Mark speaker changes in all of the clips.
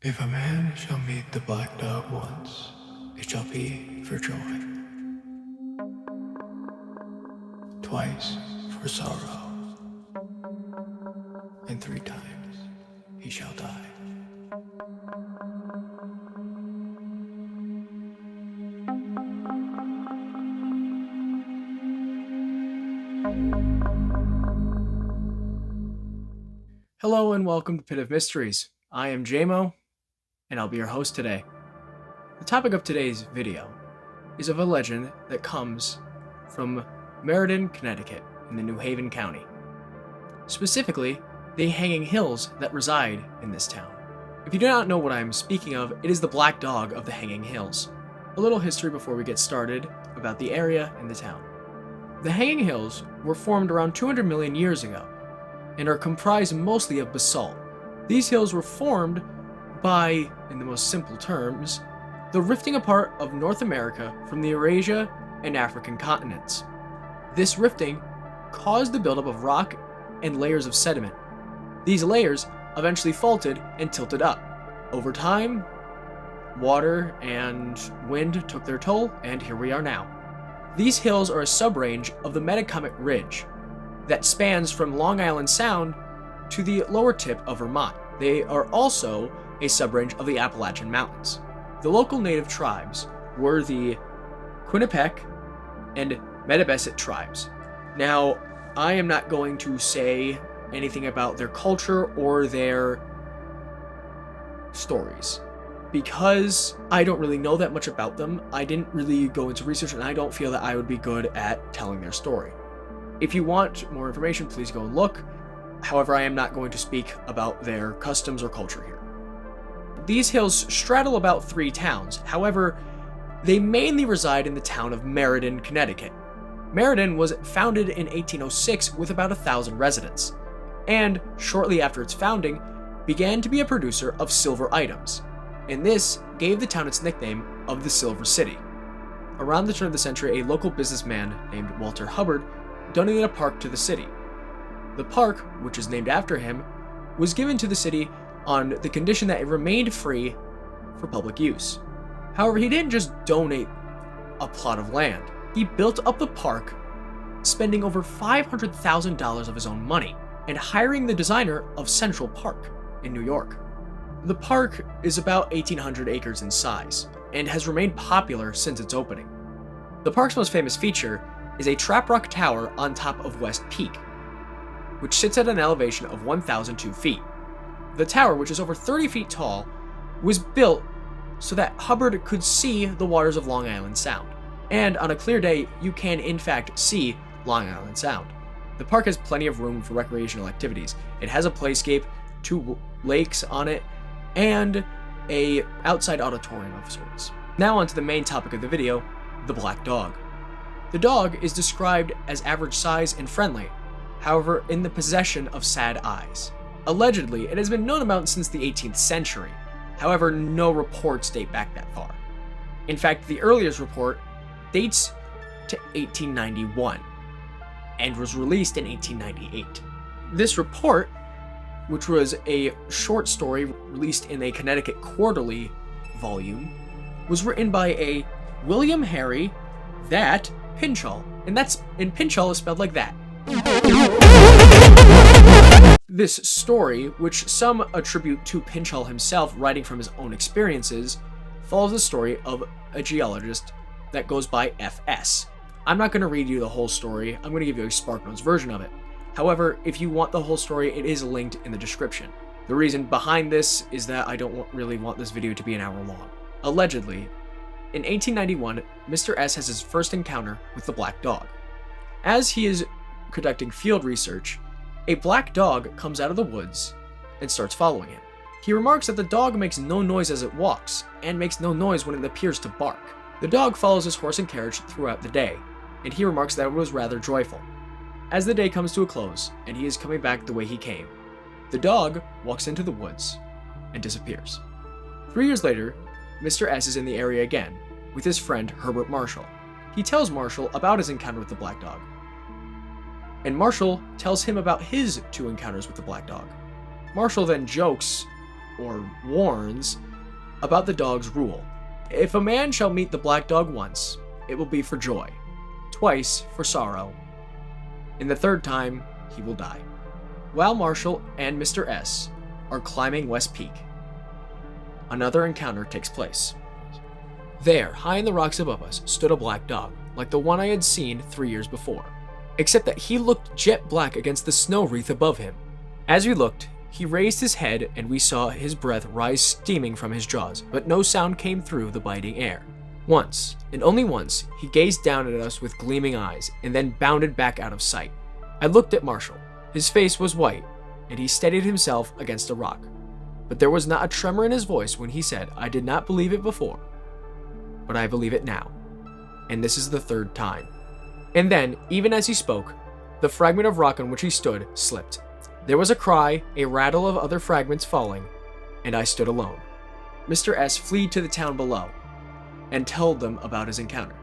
Speaker 1: If a man shall meet the black dog once, it shall be for joy. Twice for sorrow, and 3 times he shall die.
Speaker 2: Hello and welcome to Pitt of Mysteries. I am JMO, and I'll be your host today. The topic of today's video is of a legend that comes from Meriden, Connecticut, in the New Haven County. Specifically, the hanging hills that reside in this town. If you do not know what I am speaking of, it is the black dog of the hanging hills. A little history before we get started about the area and the town. The hanging hills were formed around 200 million years ago and are comprised mostly of basalt. These hills were formed by, in the most simple terms, the rifting apart of North America from the Eurasia and African continents. This rifting caused the buildup of rock and layers of sediment. These layers eventually faulted and tilted up. Over time, water and wind took their toll, and here we are now. These hills are a sub-range of the Metacomet Ridge that spans from Long Island Sound to the lower tip of Vermont. They are also a sub-range of the Appalachian Mountains. The local native tribes were the Quinnipiac and Medibesset tribes. Now, I am not going to say anything about their culture or their stories, because I don't really know that much about them. I didn't really go into research, and I don't feel that I would be good at telling their story. If you want more information, please go and look. However, I am not going to speak about their customs or culture here. These hills straddle about 3 towns. However, they mainly reside in the town of Meriden, Connecticut. Meriden was founded in 1806 with about 1,000 residents, and shortly after its founding, began to be a producer of silver items, and this gave the town its nickname of the Silver City. Around the turn of the century, a local businessman named Walter Hubbard donated a park to the city. The park, which is named after him, was given to the city on the condition that it remained free for public use. However, he didn't just donate a plot of land. He built up the park, spending over $500,000 of his own money, and hiring the designer of Central Park in New York. The park is about 1,800 acres in size, and has remained popular since its opening. The park's most famous feature is a trap rock tower on top of West Peak, which sits at an elevation of 1,002 feet. The tower, which is over 30 feet tall, was built so that Hubbard could see the waters of Long Island Sound. And on a clear day, you can in fact see Long Island Sound. The park has plenty of room for recreational activities. It has a playscape, 2 lakes on it, and a outside auditorium of sorts. Now onto the main topic of the video, the black dog. The dog is described as average size and friendly, however in the possession of sad eyes. Allegedly, it has been known about since the 18th century. However, no reports date back that far. In fact, the earliest report dates to 1891 and was released in 1898. This report, which was a short story released in a Connecticut Quarterly volume, was written by a William Harry that Pynchons, and Pynchons is spelled like that. This story, which some attribute to Pynchons himself writing from his own experiences, follows the story of a geologist that goes by FS. I'm not going to read you the whole story, I'm going to give you a SparkNotes version of it. However, if you want the whole story, it is linked in the description. The reason behind this is that I don't really want this video to be an hour long. Allegedly, in 1891, Mr. S has his first encounter with the black dog. As he is conducting field research, a black dog comes out of the woods and starts following him. He remarks that the dog makes no noise as it walks, and makes no noise when it appears to bark. The dog follows his horse and carriage throughout the day, and he remarks that it was rather joyful. As the day comes to a close, and he is coming back the way he came, the dog walks into the woods and disappears. 3 years later, Mr. S is in the area again, with his friend Herbert Marshall. He tells Marshall about his encounter with the black dog, and Marshall tells him about his 2 encounters with the black dog. Marshall then jokes or warns, about the dog's rule. If a man shall meet the black dog once, it will be for joy, twice for sorrow, and the third time he will die. While Marshall and Mr. S are climbing West Peak, another encounter takes place. There, high in the rocks above us, stood a black dog, like the one I had seen 3 years before, except that he looked jet black against the snow wreath above him. As we looked, he raised his head and we saw his breath rise steaming from his jaws, but no sound came through the biting air. Once, and only once, he gazed down at us with gleaming eyes and then bounded back out of sight. I looked at Marshall. His face was white, and he steadied himself against a rock. But there was not a tremor in his voice when he said, "I did not believe it before, but I believe it now. And this is the third time." And then, even as he spoke, the fragment of rock on which he stood slipped. There was a cry, a rattle of other fragments falling, and I stood alone. Mr. S fled to the town below and told them about his encounter.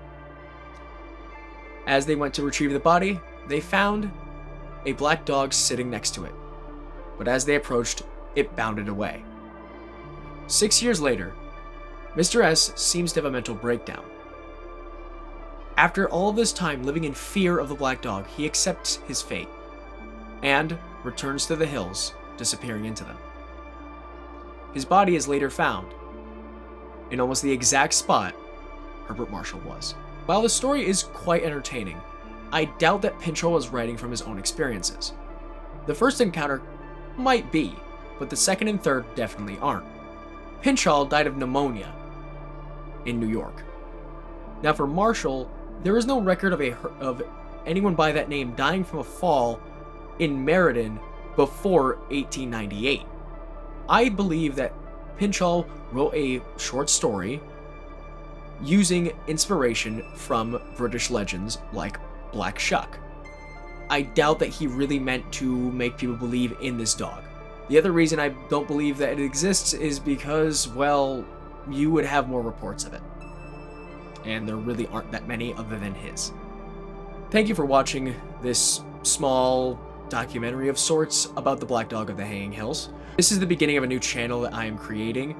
Speaker 2: As they went to retrieve the body, they found a black dog sitting next to it, but as they approached, it bounded away. 6 years later, Mr. S seems to have a mental breakdown. After all of this time living in fear of the black dog, he accepts his fate and returns to the hills, disappearing into them. His body is later found in almost the exact spot Herbert Marshall was. While the story is quite entertaining, I doubt that Pynchon was writing from his own experiences. The first encounter might be, but the second and third definitely aren't. Pynchon died of pneumonia in New York. Now for Marshall, there is no record of anyone by that name dying from a fall in Meriden before 1898. I believe that Pynchon wrote a short story using inspiration from British legends like Black Shuck. I doubt that he really meant to make people believe in this dog. The other reason I don't believe that it exists is because, well, you would have more reports of it. And there really aren't that many other than his. Thank you for watching this small documentary of sorts about the Black Dog of the Hanging Hills. This is the beginning of a new channel that I am creating,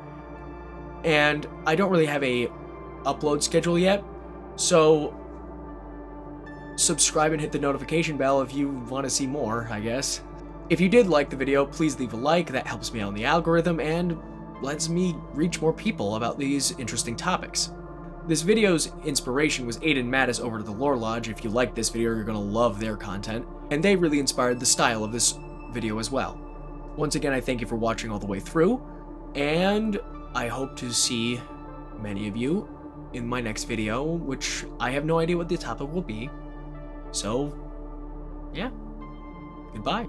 Speaker 2: and I don't really have a upload schedule yet, so subscribe and hit the notification bell if you want to see more, I guess. If you did like the video, please leave a like. That helps me out in the algorithm and lets me reach more people about these interesting topics. This video's inspiration was Aiden Mattis over to the Lore Lodge. If you like this video, you're gonna love their content, and they really inspired the style of this video as well. Once again, I thank you for watching all the way through, and I hope to see many of you in my next video, which I have no idea what the topic will be. So, yeah, goodbye.